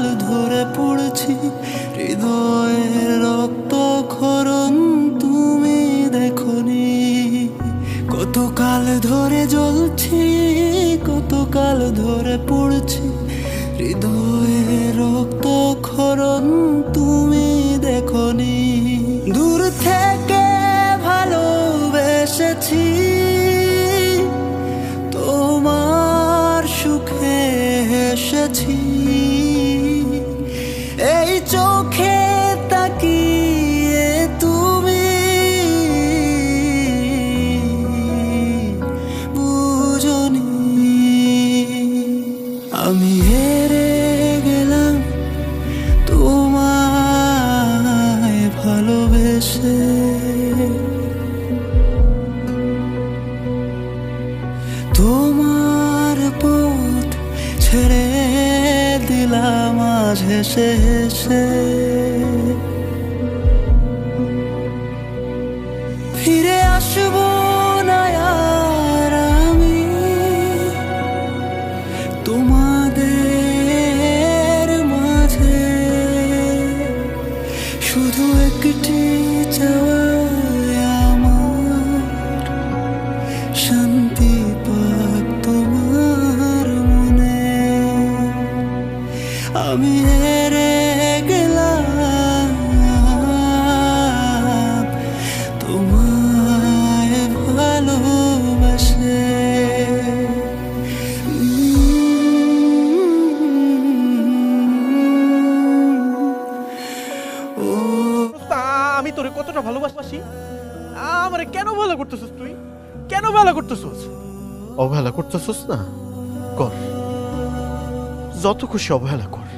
কাল ধরে পড়ছি হৃদয়ের রক্ত ক্ষরণ তুমি দেখনি। কত কাল ধরে জ্বলছি, কত কাল ধরে পড়ছি হৃদয়ের রক্ত ক্ষরণ তুমি দেখনি। দূর থেকে ভালোবেসেছি, তোমার সুখে এসেছি। এই চোখে তাকিয়ে তুমি বুঝনি আমি হেরে গেলাম তোমায় ভালোবেসে। তোমার পথ ছেড়ে দিলাম আজ হেসে হেসে। ফিরে আসবো না আর আমি তোমাদের মাঝে। শুধু একটি চাওয়া আমার, শান্তি পাক তোমার মনে। আমি হেরে গেলাম তোমায় ভালোবাসে। আমি তোরে কতটা ভালোবাসি, আমারে কেন ভালো করতেছিস তুই? কেন ভালো করতেছিস? অবহেলা করতেছিস না, কর, যত খুশি অবহেলা কর,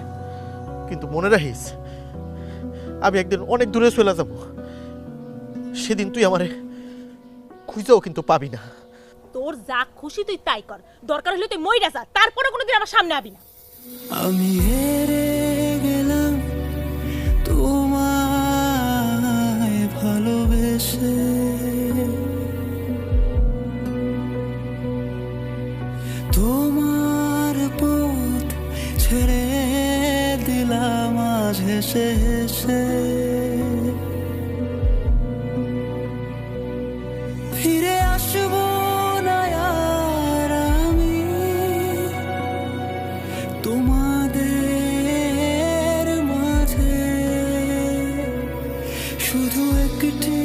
কিন্তু মনে রাখিস আমি একদিন অনেক দূরে চলে যাব। সেদিন তুই আমারে খুঁজেও কিন্তু পাবি না। তোর যা খুশি তুই তাই কর, দরকার হলে তুই মইরা যা, তারপরে কোনোদিন আমার সামনে আবি না। আমি হেরে গেলাম তোমায় ভালোবেসে। তোমার পথ ছেড়ে দিলাম আজ হেসে হেসে। ফিরে আসবো না আর আমি তোমাদের মাঝে। শুধু একটি